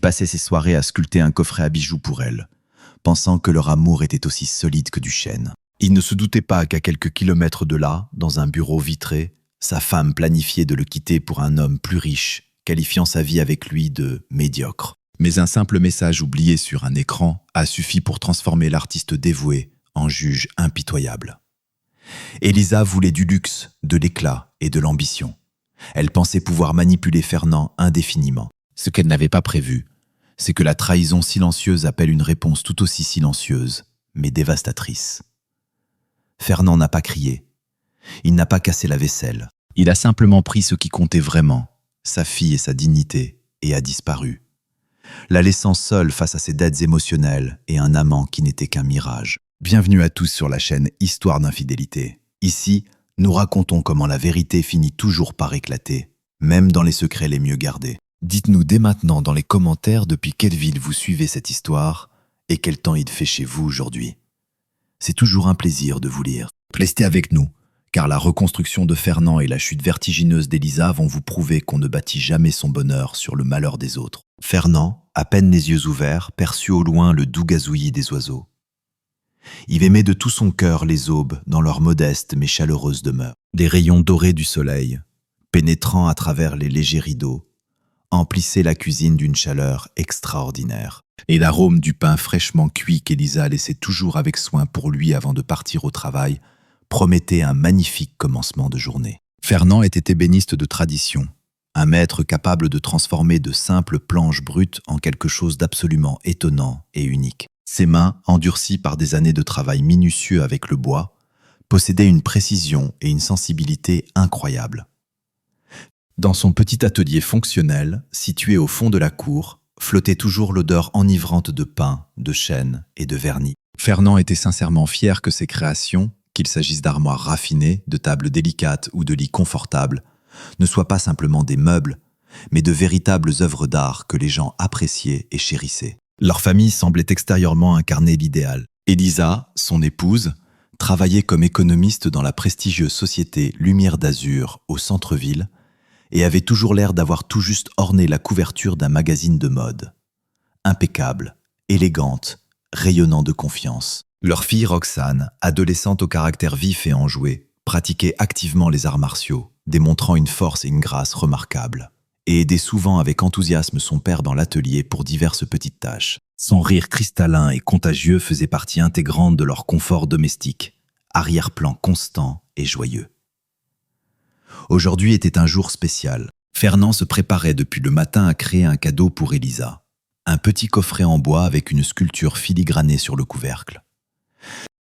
passait ses soirées à sculpter un coffret à bijoux pour elle, pensant que leur amour était aussi solide que du chêne. Il ne se doutait pas qu'à quelques kilomètres de là, dans un bureau vitré, sa femme planifiait de le quitter pour un homme plus riche, qualifiant sa vie avec lui de médiocre. Mais un simple message oublié sur un écran a suffi pour transformer l'artiste dévoué en juge impitoyable. Elisa voulait du luxe, de l'éclat et de l'ambition. Elle pensait pouvoir manipuler Fernand indéfiniment. Ce qu'elle n'avait pas prévu, c'est que la trahison silencieuse appelle une réponse tout aussi silencieuse, mais dévastatrice. Fernand n'a pas crié. Il n'a pas cassé la vaisselle. Il a simplement pris ce qui comptait vraiment, sa fille et sa dignité, et a disparu, la laissant seule face à ses dettes émotionnelles et un amant qui n'était qu'un mirage. Bienvenue à tous sur la chaîne Histoire d'infidélité. Ici, nous racontons comment la vérité finit toujours par éclater, même dans les secrets les mieux gardés. Dites-nous dès maintenant dans les commentaires depuis quelle ville vous suivez cette histoire et quel temps il fait chez vous aujourd'hui. C'est toujours un plaisir de vous lire. Restez avec nous, car la reconstruction de Fernand et la chute vertigineuse d'Elisa vont vous prouver qu'on ne bâtit jamais son bonheur sur le malheur des autres. Fernand, à peine les yeux ouverts, perçut au loin le doux gazouillis des oiseaux. Il aimait de tout son cœur les aubes dans leur modeste mais chaleureuse demeure. Des rayons dorés du soleil, pénétrant à travers les légers rideaux, emplissaient la cuisine d'une chaleur extraordinaire. Et l'arôme du pain fraîchement cuit qu'Elisa laissait toujours avec soin pour lui avant de partir au travail promettait un magnifique commencement de journée. Fernand était ébéniste de tradition, un maître capable de transformer de simples planches brutes en quelque chose d'absolument étonnant et unique. Ses mains, endurcies par des années de travail minutieux avec le bois, possédaient une précision et une sensibilité incroyables. Dans son petit atelier fonctionnel, situé au fond de la cour, flottait toujours l'odeur enivrante de pain, de chêne et de vernis. Fernand était sincèrement fier que ses créations, qu'il s'agisse d'armoires raffinées, de tables délicates ou de lits confortables, ne soient pas simplement des meubles, mais de véritables œuvres d'art que les gens appréciaient et chérissaient. Leur famille semblait extérieurement incarner l'idéal. Elisa, son épouse, travaillait comme économiste dans la prestigieuse société Lumière d'Azur au centre-ville et avait toujours l'air d'avoir tout juste orné la couverture d'un magazine de mode. Impeccable, élégante, rayonnant de confiance. Leur fille Roxane, adolescente au caractère vif et enjoué, pratiquait activement les arts martiaux, démontrant une force et une grâce remarquables, et aidait souvent avec enthousiasme son père dans l'atelier pour diverses petites tâches. Son rire cristallin et contagieux faisait partie intégrante de leur confort domestique, arrière-plan constant et joyeux. Aujourd'hui était un jour spécial. Fernand se préparait depuis le matin à créer un cadeau pour Elisa, un petit coffret en bois avec une sculpture filigranée sur le couvercle.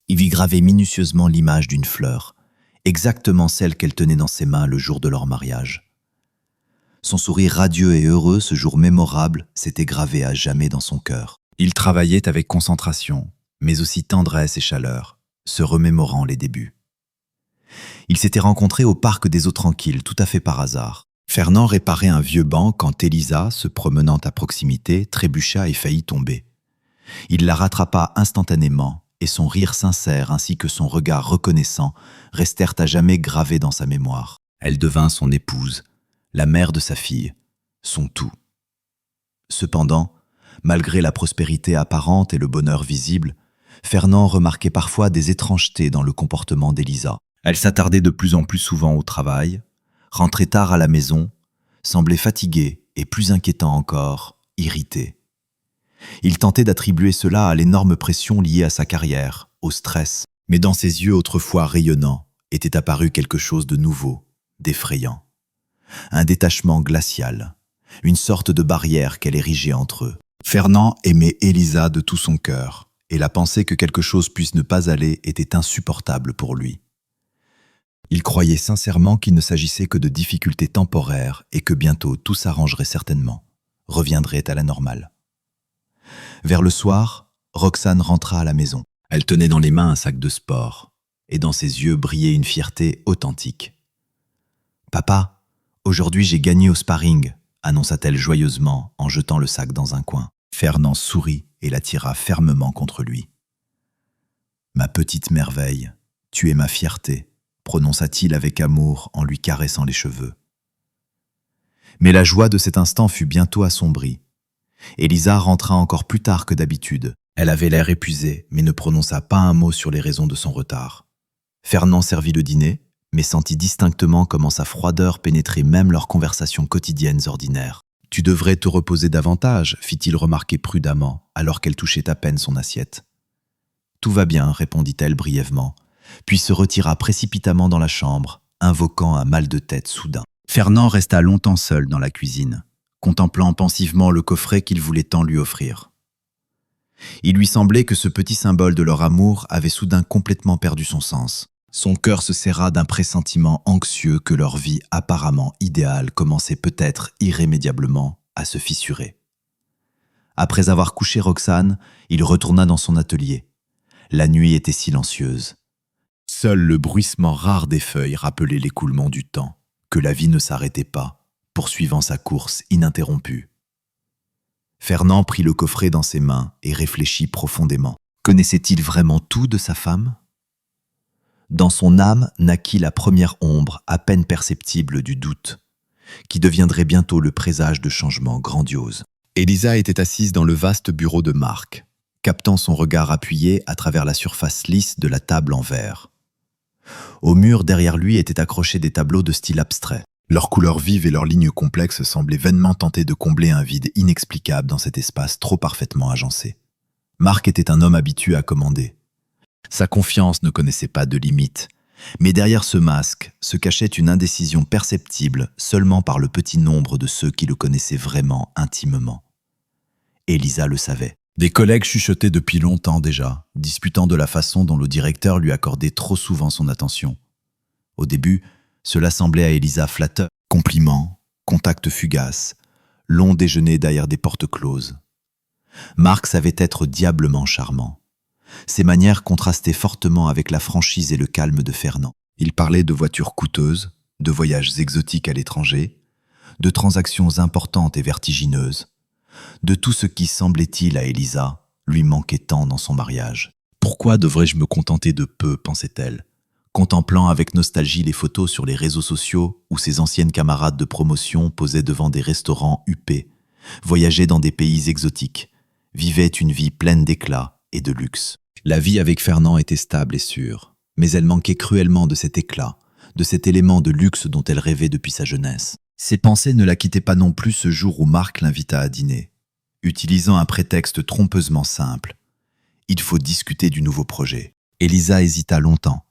Il y gravait minutieusement l'image d'une fleur, exactement celle qu'elle tenait dans ses mains le jour de leur mariage. Son sourire radieux et heureux, ce jour mémorable, s'était gravé à jamais dans son cœur. Il travaillait avec concentration, mais aussi tendresse et chaleur, se remémorant les débuts. Ils s'étaient rencontrés au parc des Eaux Tranquilles, tout à fait par hasard. Fernand réparait un vieux banc quand Elisa, se promenant à proximité, trébucha et faillit tomber. Il la rattrapa instantanément, et son rire sincère ainsi que son regard reconnaissant restèrent à jamais gravés dans sa mémoire. Elle devint son épouse, la mère de sa fille, son tout. Cependant, malgré la prospérité apparente et le bonheur visible, Fernand remarquait parfois des étrangetés dans le comportement d'Elisa. Elle s'attardait de plus en plus souvent au travail, rentrait tard à la maison, semblait fatiguée et, plus inquiétant encore, irritée. Il tentait d'attribuer cela à l'énorme pression liée à sa carrière, au stress, mais dans ses yeux autrefois rayonnants était apparu quelque chose de nouveau, d'effrayant. Un détachement glacial, une sorte de barrière qu'elle érigeait entre eux. Fernand aimait Elisa de tout son cœur, et la pensée que quelque chose puisse ne pas aller était insupportable pour lui. Il croyait sincèrement qu'il ne s'agissait que de difficultés temporaires et que bientôt tout s'arrangerait certainement, reviendrait à la normale. Vers le soir, Roxane rentra à la maison. Elle tenait dans les mains un sac de sport, et dans ses yeux brillait une fierté authentique. « Papa, aujourd'hui j'ai gagné au sparring », annonça-t-elle joyeusement en jetant le sac dans un coin. Fernand sourit et la tira fermement contre lui. « Ma petite merveille, tu es ma fierté », prononça-t-il avec amour en lui caressant les cheveux. Mais la joie de cet instant fut bientôt assombrie. Elisa rentra encore plus tard que d'habitude. Elle avait l'air épuisée, mais ne prononça pas un mot sur les raisons de son retard. Fernand servit le dîner, mais sentit distinctement comment sa froideur pénétrait même leurs conversations quotidiennes ordinaires. « Tu devrais te reposer davantage », fit-il remarquer prudemment, alors qu'elle touchait à peine son assiette. « Tout va bien », répondit-elle brièvement, puis se retira précipitamment dans la chambre, invoquant un mal de tête soudain. Fernand resta longtemps seul dans la cuisine, contemplant pensivement le coffret qu'il voulait tant lui offrir. Il lui semblait que ce petit symbole de leur amour avait soudain complètement perdu son sens. Son cœur se serra d'un pressentiment anxieux que leur vie apparemment idéale commençait peut-être irrémédiablement à se fissurer. Après avoir couché Roxane, il retourna dans son atelier. La nuit était silencieuse. Seul le bruissement rare des feuilles rappelait l'écoulement du temps, que la vie ne s'arrêtait pas, poursuivant sa course ininterrompue. Fernand prit le coffret dans ses mains et réfléchit profondément. Connaissait-il vraiment tout de sa femme ? Dans son âme naquit la première ombre à peine perceptible du doute, qui deviendrait bientôt le présage de changements grandioses. Elisa était assise dans le vaste bureau de Marc, captant son regard appuyé à travers la surface lisse de la table en verre. Au mur derrière lui étaient accrochés des tableaux de style abstrait. Leurs couleurs vives et leurs lignes complexes semblaient vainement tenter de combler un vide inexplicable dans cet espace trop parfaitement agencé. Marc était un homme habitué à commander. Sa confiance ne connaissait pas de limites, mais derrière ce masque se cachait une indécision perceptible seulement par le petit nombre de ceux qui le connaissaient vraiment intimement. Elisa le savait. Des collègues chuchotaient depuis longtemps déjà, disputant de la façon dont le directeur lui accordait trop souvent son attention. Au début, cela semblait à Elisa flatteur. Compliments, contacts fugaces, longs déjeuners derrière des portes closes. Marc savait être diablement charmant. Ses manières contrastaient fortement avec la franchise et le calme de Fernand. Il parlait de voitures coûteuses, de voyages exotiques à l'étranger, de transactions importantes et vertigineuses, de tout ce qui, semblait-il à Elisa, lui manquait tant dans son mariage. « Pourquoi devrais-je me contenter de peu ?» pensait-elle, contemplant avec nostalgie les photos sur les réseaux sociaux où ses anciennes camarades de promotion posaient devant des restaurants huppés, voyageaient dans des pays exotiques, vivaient une vie pleine d'éclat et de luxe. La vie avec Fernand était stable et sûre, mais elle manquait cruellement de cet éclat, de cet élément de luxe dont elle rêvait depuis sa jeunesse. Ses pensées ne la quittaient pas non plus ce jour où Marc l'invita à dîner, utilisant un prétexte trompeusement simple. Il faut discuter du nouveau projet. Elisa hésita longtemps,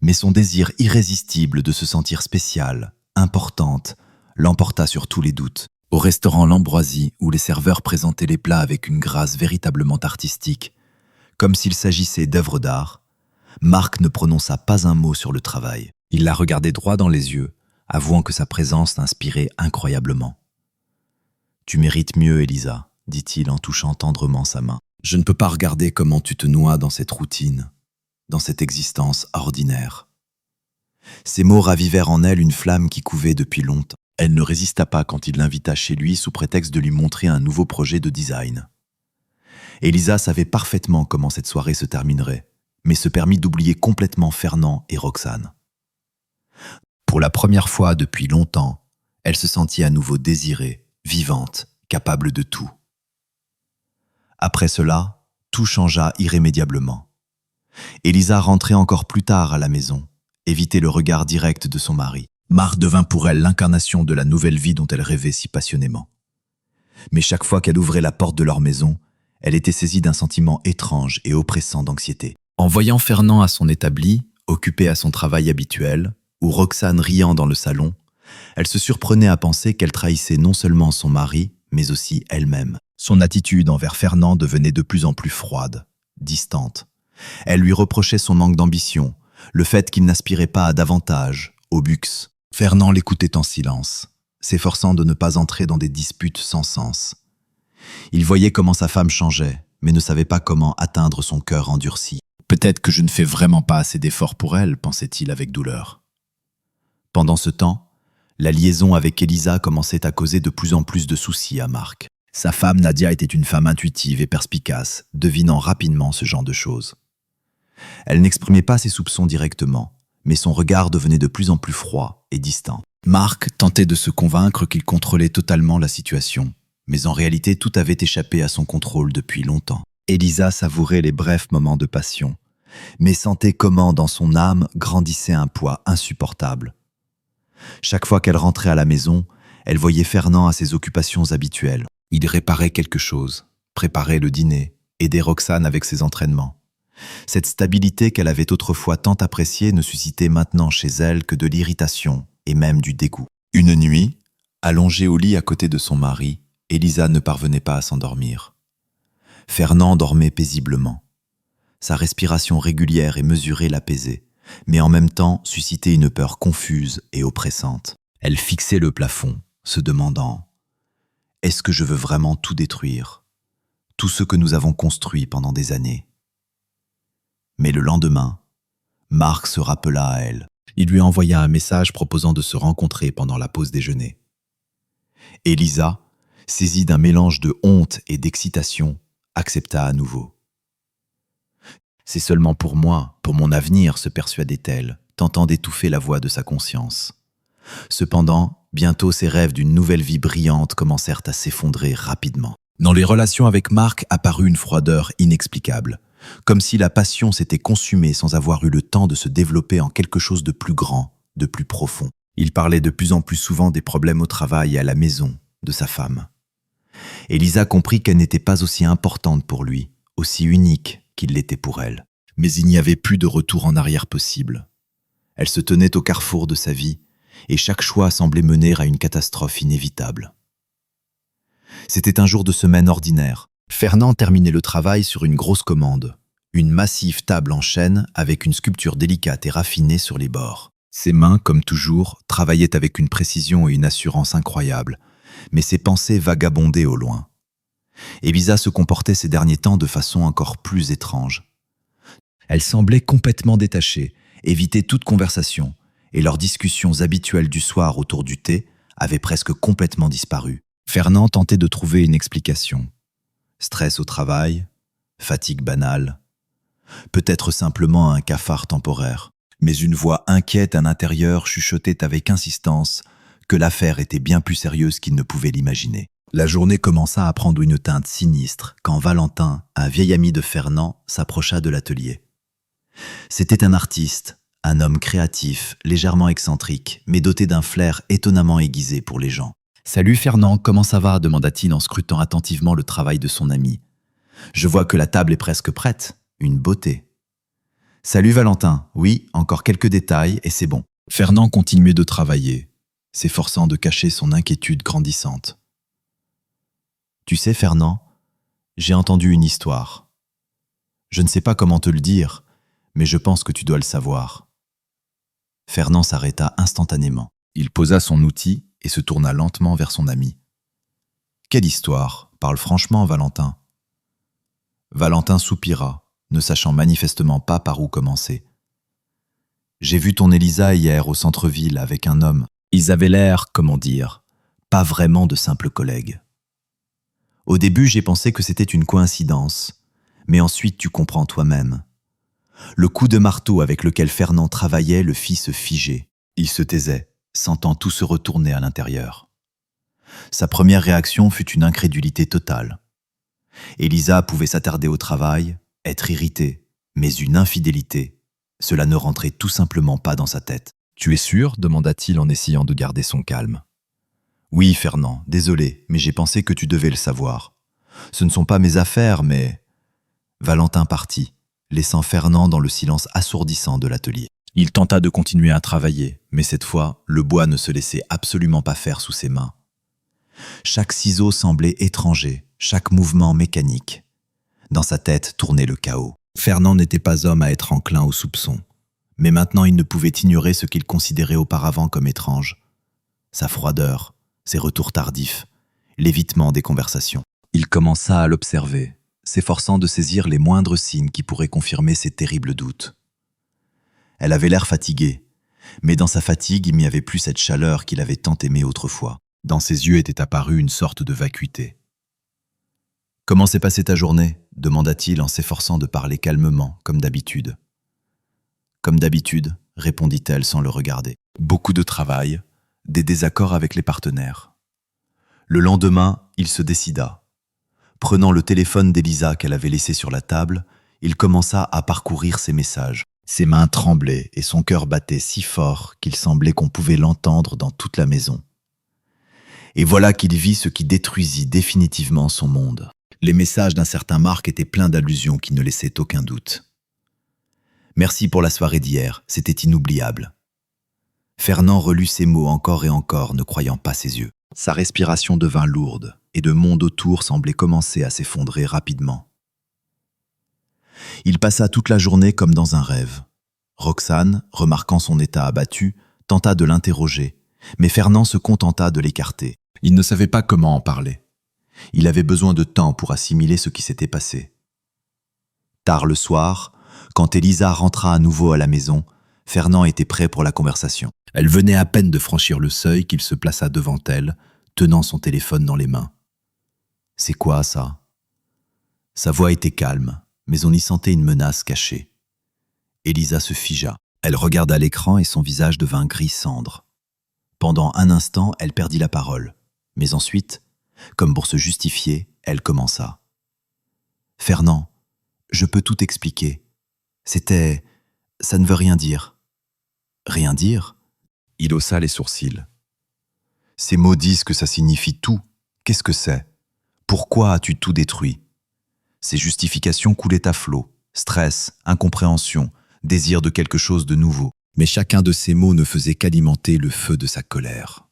mais son désir irrésistible de se sentir spéciale, importante, l'emporta sur tous les doutes. Au restaurant L'Ambroisie, où les serveurs présentaient les plats avec une grâce véritablement artistique, comme s'il s'agissait d'œuvres d'art, Marc ne prononça pas un mot sur le travail. Il la regardait droit dans les yeux, avouant que sa présence l'inspirait incroyablement. « Tu mérites mieux, Elisa », dit-il en touchant tendrement sa main. « Je ne peux pas regarder comment tu te noies dans cette routine, dans cette existence ordinaire. » Ces mots ravivèrent en elle une flamme qui couvait depuis longtemps. Elle ne résista pas quand il l'invita chez lui sous prétexte de lui montrer un nouveau projet de design. Elisa savait parfaitement comment cette soirée se terminerait, mais se permit d'oublier complètement Fernand et Roxane. Pour la première fois depuis longtemps, elle se sentit à nouveau désirée, vivante, capable de tout. Après cela, tout changea irrémédiablement. Elisa rentrait encore plus tard à la maison, évitait le regard direct de son mari. Marc devint pour elle l'incarnation de la nouvelle vie dont elle rêvait si passionnément. Mais chaque fois qu'elle ouvrait la porte de leur maison, elle était saisie d'un sentiment étrange et oppressant d'anxiété. En voyant Fernand à son établi, occupé à son travail habituel, ou Roxane riant dans le salon, elle se surprenait à penser qu'elle trahissait non seulement son mari, mais aussi elle-même. Son attitude envers Fernand devenait de plus en plus froide, distante. Elle lui reprochait son manque d'ambition, le fait qu'il n'aspirait pas à davantage, au luxe. Fernand l'écoutait en silence, s'efforçant de ne pas entrer dans des disputes sans sens. Il voyait comment sa femme changeait, mais ne savait pas comment atteindre son cœur endurci. « Peut-être que je ne fais vraiment pas assez d'efforts pour elle », pensait-il avec douleur. Pendant ce temps, la liaison avec Elisa commençait à causer de plus en plus de soucis à Marc. Sa femme Nadia était une femme intuitive et perspicace, devinant rapidement ce genre de choses. Elle n'exprimait pas ses soupçons directement, mais son regard devenait de plus en plus froid et distant. Marc tentait de se convaincre qu'il contrôlait totalement la situation, Mais en réalité, tout avait échappé à son contrôle depuis longtemps. Elisa savourait les brefs moments de passion, mais sentait comment dans son âme grandissait un poids insupportable. Chaque fois qu'elle rentrait à la maison, elle voyait Fernand à ses occupations habituelles. Il réparait quelque chose, préparait le dîner, aidait Roxane avec ses entraînements. Cette stabilité qu'elle avait autrefois tant appréciée ne suscitait maintenant chez elle que de l'irritation et même du dégoût. Une nuit, allongée au lit à côté de son mari, Elisa ne parvenait pas à s'endormir. Fernand dormait paisiblement. Sa respiration régulière et mesurée l'apaisait, mais en même temps suscitait une peur confuse et oppressante. Elle fixait le plafond, se demandant « Est-ce que je veux vraiment tout détruire, tout ce que nous avons construit pendant des années ?» Mais le lendemain, Marc se rappela à elle. Il lui envoya un message proposant de se rencontrer pendant la pause déjeuner. Elisa, saisie d'un mélange de honte et d'excitation, accepta à nouveau. « C'est seulement pour moi, pour mon avenir, se persuadait-elle, tentant d'étouffer la voix de sa conscience. Cependant, bientôt ses rêves d'une nouvelle vie brillante commencèrent à s'effondrer rapidement. Dans les relations avec Marc apparut une froideur inexplicable, comme si la passion s'était consumée sans avoir eu le temps de se développer en quelque chose de plus grand, de plus profond. Il parlait de plus en plus souvent des problèmes au travail et à la maison, de sa femme. Elisa comprit qu'elle n'était pas aussi importante pour lui, aussi unique qu'il l'était pour elle. Mais il n'y avait plus de retour en arrière possible. Elle se tenait au carrefour de sa vie, et chaque choix semblait mener à une catastrophe inévitable. C'était un jour de semaine ordinaire. Fernand terminait le travail sur une grosse commande, une massive table en chêne avec une sculpture délicate et raffinée sur les bords. Ses mains, comme toujours, travaillaient avec une précision et une assurance incroyables, mais ses pensées vagabondaient au loin. Elisa se comportait ces derniers temps de façon encore plus étrange. Elle semblait complètement détachée, évitait toute conversation, et leurs discussions habituelles du soir autour du thé avaient presque complètement disparu. Fernand tentait de trouver une explication. Stress au travail, fatigue banale, peut-être simplement un cafard temporaire. Mais une voix inquiète à l'intérieur chuchotait avec insistance que l'affaire était bien plus sérieuse qu'il ne pouvait l'imaginer. La journée commença à prendre une teinte sinistre quand Valentin, un vieil ami de Fernand, s'approcha de l'atelier. C'était un artiste, un homme créatif, légèrement excentrique, mais doté d'un flair étonnamment aiguisé pour les gens. « Salut Fernand, comment ça va ?» demanda-t-il en scrutant attentivement le travail de son ami. « Je vois que la table est presque prête, une beauté. » « Salut Valentin, oui, encore quelques détails et c'est bon. » Fernand continuait de travailler, s'efforçant de cacher son inquiétude grandissante. « Tu sais Fernand, j'ai entendu une histoire. Je ne sais pas comment te le dire, mais je pense que tu dois le savoir. » Fernand s'arrêta instantanément. Il posa son outil et se tourna lentement vers son ami. « Quelle histoire? Parle franchement, Valentin. » Valentin soupira, ne sachant manifestement pas par où commencer. « J'ai vu ton Elisa hier au centre-ville avec un homme. Ils avaient l'air, comment dire, pas vraiment de simples collègues. Au début, j'ai pensé que c'était une coïncidence, mais ensuite tu comprends toi-même. Le coup de marteau avec lequel Fernand travaillait le fit se figer. Il se taisait, sentant tout se retourner à l'intérieur. Sa première réaction fut une incrédulité totale. Elisa pouvait s'attarder au travail, être irritée, mais une infidélité, cela ne rentrait tout simplement pas dans sa tête. « Tu es sûr ?» demanda-t-il en essayant de garder son calme. « Oui, Fernand, désolé, mais j'ai pensé que tu devais le savoir. Ce ne sont pas mes affaires, mais… » Valentin partit, laissant Fernand dans le silence assourdissant de l'atelier. Il tenta de continuer à travailler, mais cette fois, le bois ne se laissait absolument pas faire sous ses mains. Chaque ciseau semblait étranger, chaque mouvement mécanique. Dans sa tête tournait le chaos. Fernand n'était pas homme à être enclin au soupçon. Mais maintenant il ne pouvait ignorer ce qu'il considérait auparavant comme étrange. Sa froideur, ses retours tardifs, l'évitement des conversations. Il commença à l'observer, s'efforçant de saisir les moindres signes qui pourraient confirmer ses terribles doutes. Elle avait l'air fatiguée, mais dans sa fatigue il n'y avait plus cette chaleur qu'il avait tant aimée autrefois. Dans ses yeux était apparue une sorte de vacuité. « Comment s'est passée ta journée ?» demanda-t-il en s'efforçant de parler calmement, comme d'habitude. « Comme d'habitude, » répondit-elle sans le regarder. « Beaucoup de travail, des désaccords avec les partenaires. Le lendemain, il se décida. Prenant le téléphone d'Elisa qu'elle avait laissé sur la table, il commença à parcourir ses messages. Ses mains tremblaient et son cœur battait si fort qu'il semblait qu'on pouvait l'entendre dans toute la maison. Et voilà qu'il vit ce qui détruisit définitivement son monde. Les messages d'un certain Marc étaient pleins d'allusions qui ne laissaient aucun doute. Merci pour la soirée d'hier, c'était inoubliable. Fernand relut ces mots encore et encore, ne croyant pas ses yeux. Sa respiration devint lourde, et le monde autour semblait commencer à s'effondrer rapidement. Il passa toute la journée comme dans un rêve. Roxane, remarquant son état abattu, tenta de l'interroger, mais Fernand se contenta de l'écarter. Il ne savait pas comment en parler. Il avait besoin de temps pour assimiler ce qui s'était passé. Tard le soir, quand Elisa rentra à nouveau à la maison, Fernand était prêt pour la conversation. Elle venait à peine de franchir le seuil qu'il se plaça devant elle, tenant son téléphone dans les mains. « C'est quoi ça ?» Sa voix était calme, mais on y sentait une menace cachée. Elisa se figea. Elle regarda l'écran et son visage devint gris cendre. Pendant un instant, elle perdit la parole. Mais ensuite, comme pour se justifier, elle commença. « Fernand, je peux tout expliquer. C'était... ça ne veut rien dire. » « Rien dire ?» Il haussa les sourcils. « Ces mots disent que ça signifie tout. Qu'est-ce que c'est? Pourquoi as-tu tout détruit ?» Ces justifications coulaient à flot. Stress, incompréhension, désir de quelque chose de nouveau. Mais chacun de ces mots ne faisait qu'alimenter le feu de sa colère.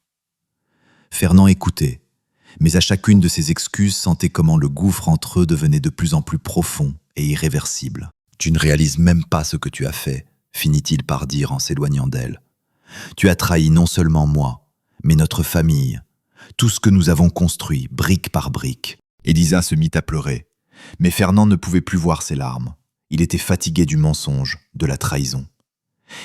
Fernand écoutait, mais à chacune de ses excuses sentait comment le gouffre entre eux devenait de plus en plus profond et irréversible. « Tu ne réalises même pas ce que tu as fait, » finit-il par dire en s'éloignant d'elle. « Tu as trahi non seulement moi, mais notre famille, tout ce que nous avons construit, brique par brique. » Elisa se mit à pleurer, mais Fernand ne pouvait plus voir ses larmes. Il était fatigué du mensonge, de la trahison.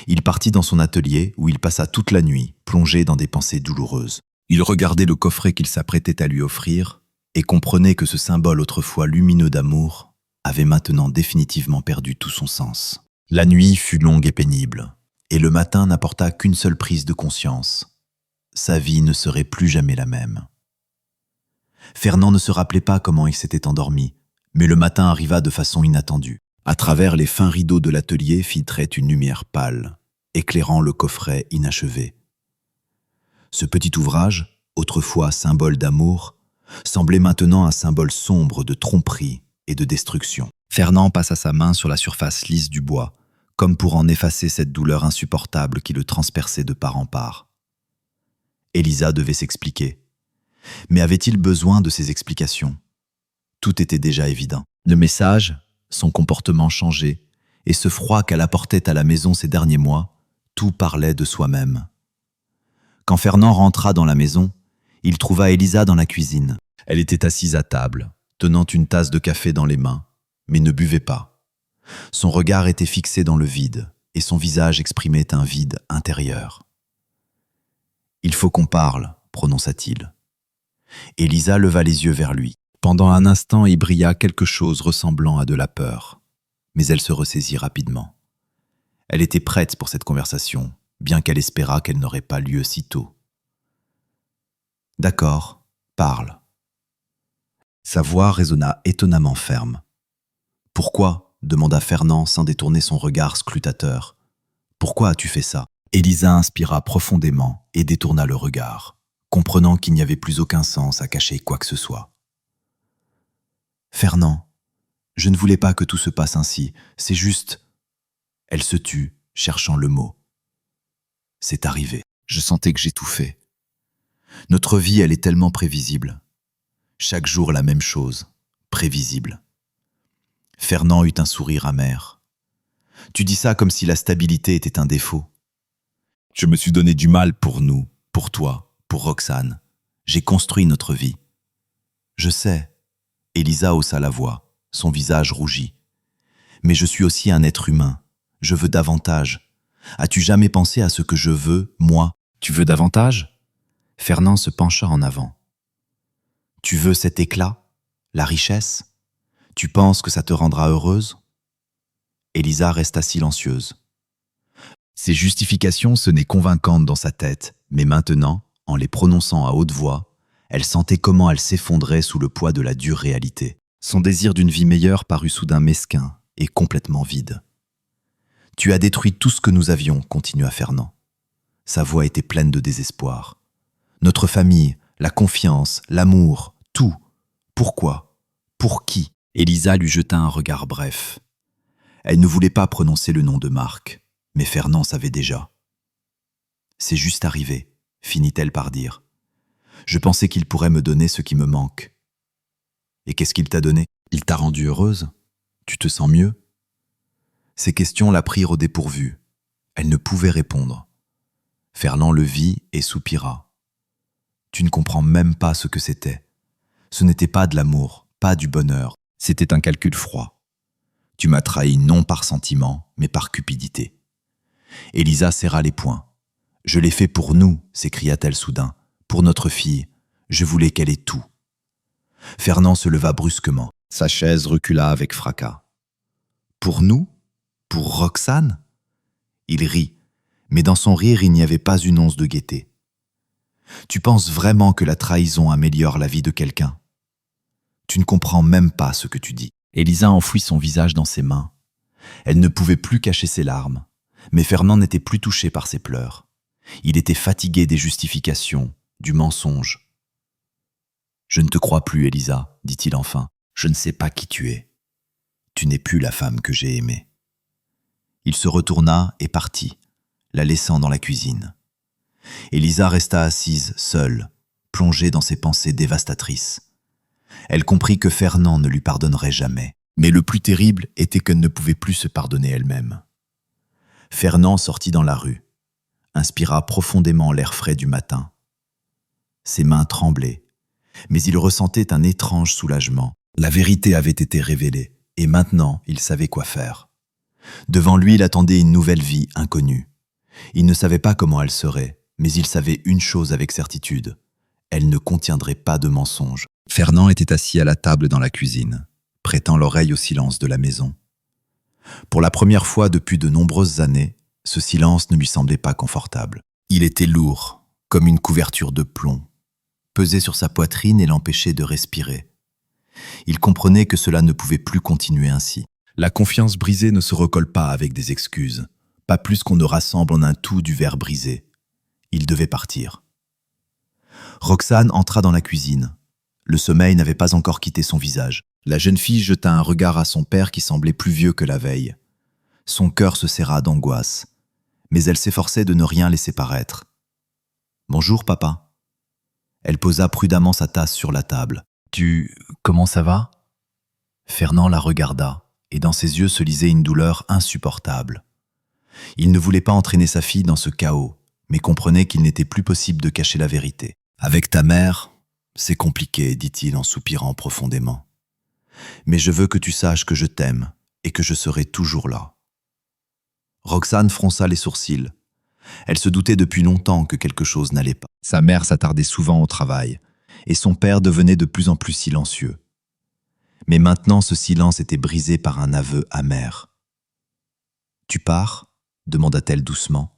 Il partit dans son atelier où il passa toute la nuit, plongé dans des pensées douloureuses. Il regardait le coffret qu'il s'apprêtait à lui offrir et comprenait que ce symbole autrefois lumineux d'amour avait maintenant définitivement perdu tout son sens. La nuit fut longue et pénible, et le matin n'apporta qu'une seule prise de conscience. Sa vie ne serait plus jamais la même. Fernand ne se rappelait pas comment il s'était endormi, mais le matin arriva de façon inattendue. À travers les fins rideaux de l'atelier filtrait une lumière pâle, éclairant le coffret inachevé. Ce petit ouvrage, autrefois symbole d'amour, semblait maintenant un symbole sombre de tromperie et de destruction. Fernand passa sa main sur la surface lisse du bois, comme pour en effacer cette douleur insupportable qui le transperçait de part en part. Elisa devait s'expliquer. Mais avait-il besoin de ces explications? Tout était déjà évident. Le message, son comportement changé, et ce froid qu'elle apportait à la maison ces derniers mois, tout parlait de soi-même. Quand Fernand rentra dans la maison, il trouva Elisa dans la cuisine. Elle était assise à table, tenant une tasse de café dans les mains, mais ne buvait pas. Son regard était fixé dans le vide, et son visage exprimait un vide intérieur. « Il faut qu'on parle », prononça-t-il. Elisa leva les yeux vers lui. Pendant un instant, y brilla quelque chose ressemblant à de la peur, mais elle se ressaisit rapidement. Elle était prête pour cette conversation, bien qu'elle espérât qu'elle n'aurait pas lieu si tôt. « D'accord, parle. » Sa voix résonna étonnamment ferme. « Pourquoi ?» demanda Fernand sans détourner son regard scrutateur. « Pourquoi as-tu fait ça ?» Elisa inspira profondément et détourna le regard, comprenant qu'il n'y avait plus aucun sens à cacher quoi que ce soit. « Fernand, je ne voulais pas que tout se passe ainsi, c'est juste... » Elle se tut, cherchant le mot. « C'est arrivé. Je sentais que j'étouffais. Notre vie, elle est tellement prévisible. Chaque jour la même chose, prévisible. » Fernand eut un sourire amer. « Tu dis ça comme si la stabilité était un défaut. Je me suis donné du mal pour nous, pour toi, pour Roxane. J'ai construit notre vie. » « Je sais. » Elisa haussa la voix, son visage rougit. « Mais je suis aussi un être humain. Je veux davantage. As-tu jamais pensé à ce que je veux, moi? Tu veux davantage ?» Fernand se pencha en avant. « Tu veux cet éclat? La richesse? Tu penses que ça te rendra heureuse ?» Elisa resta silencieuse. Ces justifications sonnaient convaincantes dans sa tête, mais maintenant, en les prononçant à haute voix, Elle sentait comment elle s'effondrait sous le poids de la dure réalité. Son désir d'une vie meilleure parut soudain mesquin et complètement vide. « Tu as détruit tout ce que nous avions, continua Fernand. Sa voix était pleine de désespoir. Notre famille, la confiance, l'amour, tout. Pourquoi? Pour qui? Elisa lui jeta un regard bref. Elle ne voulait pas prononcer le nom de Marc, mais Fernand savait déjà. « C'est juste arrivé, finit-elle par dire. Je pensais qu'il pourrait me donner ce qui me manque. Et qu'est-ce qu'il t'a donné? Il t'a rendue heureuse? Tu te sens mieux? Ces questions la prirent au dépourvu. Elle ne pouvait répondre. Fernand le vit et soupira. Tu ne comprends même pas ce que c'était. Ce n'était pas de l'amour, pas du bonheur. C'était un calcul froid. Tu m'as trahi non par sentiment, mais par cupidité. Elisa serra les poings. Je l'ai fait pour nous, s'écria-t-elle soudain. Pour notre fille. Je voulais qu'elle ait tout. Fernand se leva brusquement. Sa chaise recula avec fracas. Pour nous? Pour Roxane? Il rit, mais dans son rire il n'y avait pas une once de gaieté. Tu penses vraiment que la trahison améliore la vie de quelqu'un? Tu ne comprends même pas ce que tu dis. Elisa enfouit son visage dans ses mains. Elle ne pouvait plus cacher ses larmes, mais Fernand n'était plus touché par ses pleurs. Il était fatigué des justifications, du mensonge. « Je ne te crois plus, Elisa, dit-il enfin. Je ne sais pas qui tu es. Tu n'es plus la femme que j'ai aimée. » Il se retourna et partit, la laissant dans la cuisine. Elisa resta assise, seule, plongée dans ses pensées dévastatrices. Elle comprit que Fernand ne lui pardonnerait jamais. Mais le plus terrible était qu'elle ne pouvait plus se pardonner elle-même. Fernand sortit dans la rue, inspira profondément l'air frais du matin. Ses mains tremblaient, mais il ressentait un étrange soulagement. La vérité avait été révélée, et maintenant il savait quoi faire. Devant lui, il attendait une nouvelle vie inconnue. Il ne savait pas comment elle serait, mais il savait une chose avec certitude. Elle ne contiendrait pas de mensonges. Fernand était assis à la table dans la cuisine, prêtant l'oreille au silence de la maison. Pour la première fois depuis de nombreuses années, ce silence ne lui semblait pas confortable. Il était lourd, comme une couverture de plomb, pesait sur sa poitrine et l'empêchait de respirer. Il comprenait que cela ne pouvait plus continuer ainsi. La confiance brisée ne se recolle pas avec des excuses, pas plus qu'on ne rassemble en un tout du verre brisé. Il devait partir. Roxane entra dans la cuisine. Le sommeil n'avait pas encore quitté son visage. La jeune fille jeta un regard à son père qui semblait plus vieux que la veille. Son cœur se serra d'angoisse, mais elle s'efforçait de ne rien laisser paraître. « Bonjour, papa. » Elle posa prudemment sa tasse sur la table. « Comment ça va ?» Fernand la regarda, et dans ses yeux se lisait une douleur insupportable. Il ne voulait pas entraîner sa fille dans ce chaos, mais comprenait qu'il n'était plus possible de cacher la vérité. « Avec ta mère, c'est compliqué, dit-il en soupirant profondément. Mais je veux que tu saches que je t'aime et que je serai toujours là. » Roxane fronça les sourcils. Elle se doutait depuis longtemps que quelque chose n'allait pas. Sa mère s'attardait souvent au travail, et son père devenait de plus en plus silencieux. Mais maintenant ce silence était brisé par un aveu amer. « Tu pars ?» demanda-t-elle doucement,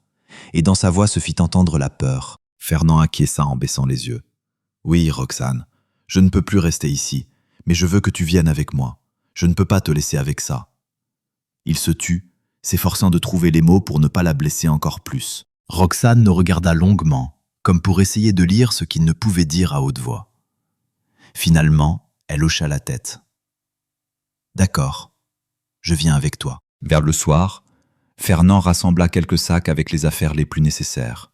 et dans sa voix se fit entendre la peur. Fernand acquiesça en baissant les yeux. « Oui, Roxane, je ne peux plus rester ici, mais je veux que tu viennes avec moi. Je ne peux pas te laisser avec ça. » Il se tut, s'efforçant de trouver les mots pour ne pas la blesser encore plus. Roxane le regarda longuement, comme pour essayer de lire ce qu'il ne pouvait dire à haute voix. Finalement, elle hocha la tête. « D'accord, je viens avec toi. » Vers le soir, Fernand rassembla quelques sacs avec les affaires les plus nécessaires.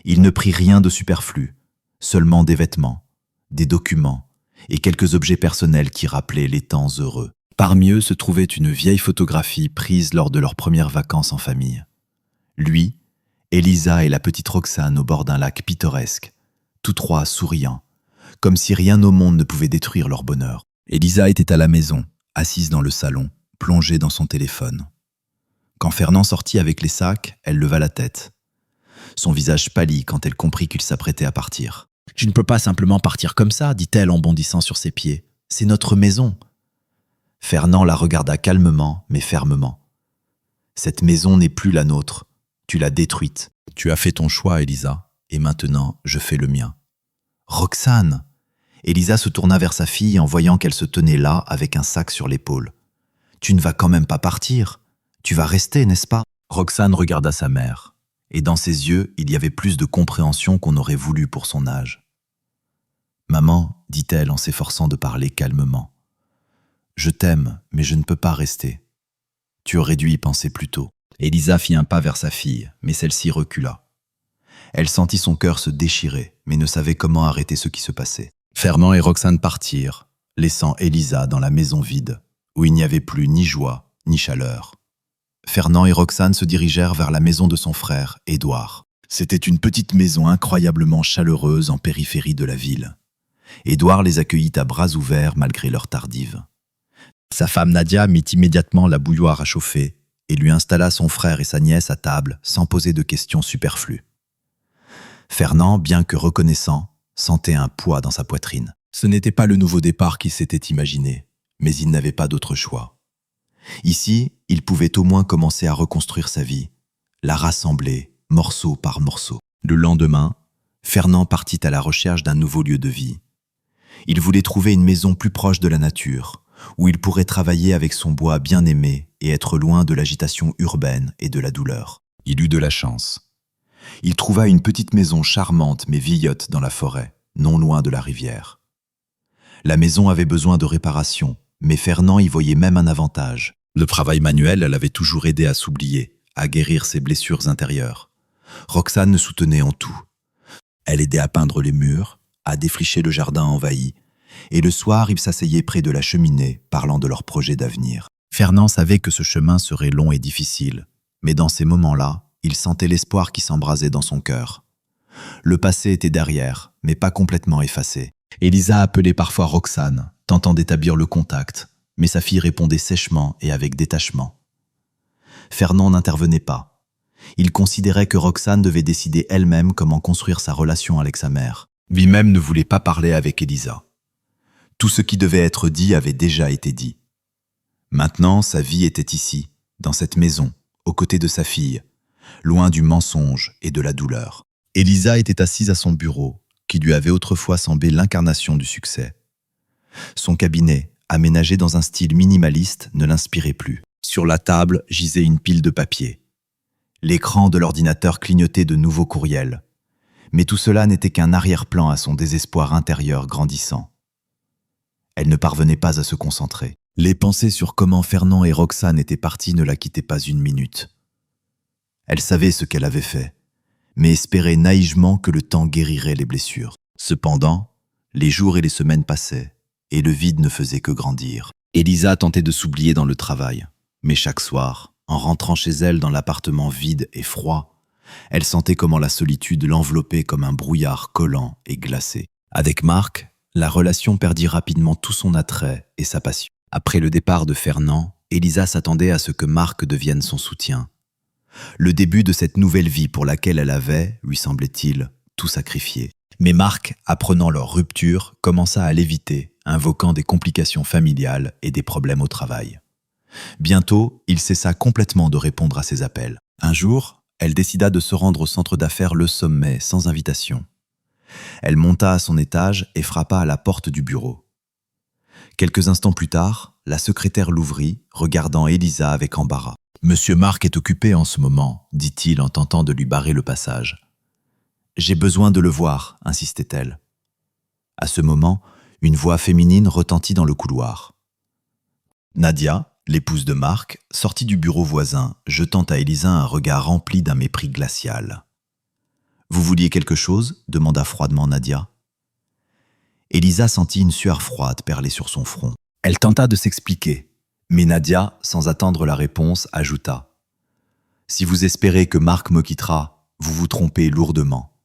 Il ne prit rien de superflu, seulement des vêtements, des documents et quelques objets personnels qui rappelaient les temps heureux. Parmi eux se trouvait une vieille photographie prise lors de leurs premières vacances en famille. Lui, Elisa et la petite Roxane au bord d'un lac pittoresque, tous trois souriants, comme si rien au monde ne pouvait détruire leur bonheur. Elisa était à la maison, assise dans le salon, plongée dans son téléphone. Quand Fernand sortit avec les sacs, elle leva la tête. Son visage pâlit quand elle comprit qu'il s'apprêtait à partir. « Tu ne peux pas simplement partir comme ça, dit-elle en bondissant sur ses pieds. C'est notre maison. » Fernand la regarda calmement, mais fermement. « Cette maison n'est plus la nôtre. Tu l'as détruite. Tu as fait ton choix, Elisa, et maintenant je fais le mien. » Roxane !» Elisa se tourna vers sa fille en voyant qu'elle se tenait là avec un sac sur l'épaule. « Tu ne vas quand même pas partir. Tu vas rester, n'est-ce pas ?» Roxane regarda sa mère, et dans ses yeux, il y avait plus de compréhension qu'on aurait voulu pour son âge. « Maman, dit-elle en s'efforçant de parler calmement, je t'aime, mais je ne peux pas rester. Tu aurais dû y penser plus tôt. » Elisa fit un pas vers sa fille, mais celle-ci recula. Elle sentit son cœur se déchirer, mais ne savait comment arrêter ce qui se passait. Fernand et Roxane partirent, laissant Elisa dans la maison vide, où il n'y avait plus ni joie ni chaleur. Fernand et Roxane se dirigèrent vers la maison de son frère, Édouard. C'était une petite maison incroyablement chaleureuse en périphérie de la ville. Édouard les accueillit à bras ouverts malgré l'heure tardive. Sa femme Nadia mit immédiatement la bouilloire à chauffer et lui installa son frère et sa nièce à table sans poser de questions superflues. Fernand, bien que reconnaissant, sentait un poids dans sa poitrine. Ce n'était pas le nouveau départ qu'il s'était imaginé, mais il n'avait pas d'autre choix. Ici, il pouvait au moins commencer à reconstruire sa vie, la rassembler morceau par morceau. Le lendemain, Fernand partit à la recherche d'un nouveau lieu de vie. Il voulait trouver une maison plus proche de la nature, où il pourrait travailler avec son bois bien-aimé et être loin de l'agitation urbaine et de la douleur. Il eut de la chance. Il trouva une petite maison charmante mais vieillotte dans la forêt, non loin de la rivière. La maison avait besoin de réparation, mais Fernand y voyait même un avantage. Le travail manuel l'avait toujours aidé à s'oublier, à guérir ses blessures intérieures. Roxane le soutenait en tout. Elle aidait à peindre les murs, à défricher le jardin envahi, et le soir, ils s'asseyaient près de la cheminée, parlant de leurs projets d'avenir. Fernand savait que ce chemin serait long et difficile, mais dans ces moments-là, il sentait l'espoir qui s'embrasait dans son cœur. Le passé était derrière, mais pas complètement effacé. Elisa appelait parfois Roxane, tentant d'établir le contact, mais sa fille répondait sèchement et avec détachement. Fernand n'intervenait pas. Il considérait que Roxane devait décider elle-même comment construire sa relation avec sa mère. Lui-même ne voulait pas parler avec Elisa. Tout ce qui devait être dit avait déjà été dit. Maintenant, sa vie était ici, dans cette maison, aux côtés de sa fille, loin du mensonge et de la douleur. Elisa était assise à son bureau, qui lui avait autrefois semblé l'incarnation du succès. Son cabinet, aménagé dans un style minimaliste, ne l'inspirait plus. Sur la table gisait une pile de papier. L'écran de l'ordinateur clignotait de nouveaux courriels. Mais tout cela n'était qu'un arrière-plan à son désespoir intérieur grandissant. Elle ne parvenait pas à se concentrer. Les pensées sur comment Fernand et Roxane étaient partis ne la quittaient pas une minute. Elle savait ce qu'elle avait fait, mais espérait naïvement que le temps guérirait les blessures. Cependant, les jours et les semaines passaient, et le vide ne faisait que grandir. Elisa tentait de s'oublier dans le travail, mais chaque soir, en rentrant chez elle dans l'appartement vide et froid, elle sentait comment la solitude l'enveloppait comme un brouillard collant et glacé. Avec Marc, la relation perdit rapidement tout son attrait et sa passion. Après le départ de Fernand, Elisa s'attendait à ce que Marc devienne son soutien. Le début de cette nouvelle vie pour laquelle elle avait, lui semblait-il, tout sacrifié. Mais Marc, apprenant leur rupture, commença à l'éviter, invoquant des complications familiales et des problèmes au travail. Bientôt, il cessa complètement de répondre à ses appels. Un jour, elle décida de se rendre au centre d'affaires Le Sommet sans invitation. Elle monta à son étage et frappa à la porte du bureau. Quelques instants plus tard, la secrétaire l'ouvrit, regardant Elisa avec embarras. « Monsieur Marc est occupé en ce moment, dit-il en tentant de lui barrer le passage. « J'ai besoin de le voir, insistait-elle. À ce moment, une voix féminine retentit dans le couloir. Nadia, l'épouse de Marc, sortit du bureau voisin, jetant à Elisa un regard rempli d'un mépris glacial. « Vous vouliez quelque chose ?» demanda froidement Nadia. Elisa sentit une sueur froide perler sur son front. Elle tenta de s'expliquer, mais Nadia, sans attendre la réponse, ajouta « Si vous espérez que Marc me quittera, vous vous trompez lourdement.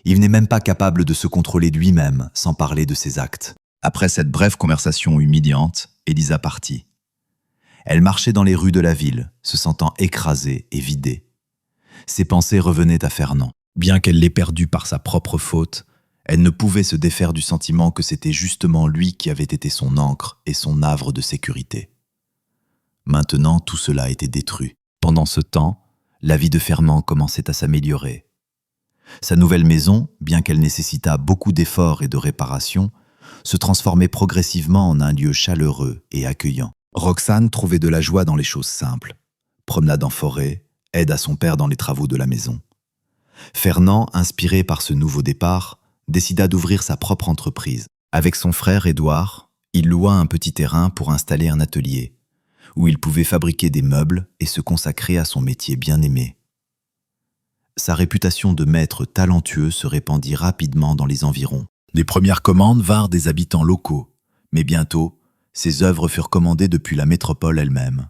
Il n'est même pas capable de se contrôler lui-même, sans parler de ses actes. » Après cette brève conversation humiliante, Elisa partit. Elle marchait dans les rues de la ville, se sentant écrasée et vidée. Ses pensées revenaient à Fernand. Bien qu'elle l'ait perdu par sa propre faute, elle ne pouvait se défaire du sentiment que c'était justement lui qui avait été son ancre et son havre de sécurité. Maintenant, tout cela était détruit. Pendant ce temps, la vie de Fernand commençait à s'améliorer. Sa nouvelle maison, bien qu'elle nécessitât beaucoup d'efforts et de réparations, se transformait progressivement en un lieu chaleureux et accueillant. Roxane trouvait de la joie dans les choses simples. Promenade en forêt, aide à son père dans les travaux de la maison. Fernand, inspiré par ce nouveau départ, décida d'ouvrir sa propre entreprise. Avec son frère Édouard, il loua un petit terrain pour installer un atelier, où il pouvait fabriquer des meubles et se consacrer à son métier bien-aimé. Sa réputation de maître talentueux se répandit rapidement dans les environs. Les premières commandes vinrent des habitants locaux, mais bientôt, ses œuvres furent commandées depuis la métropole elle-même.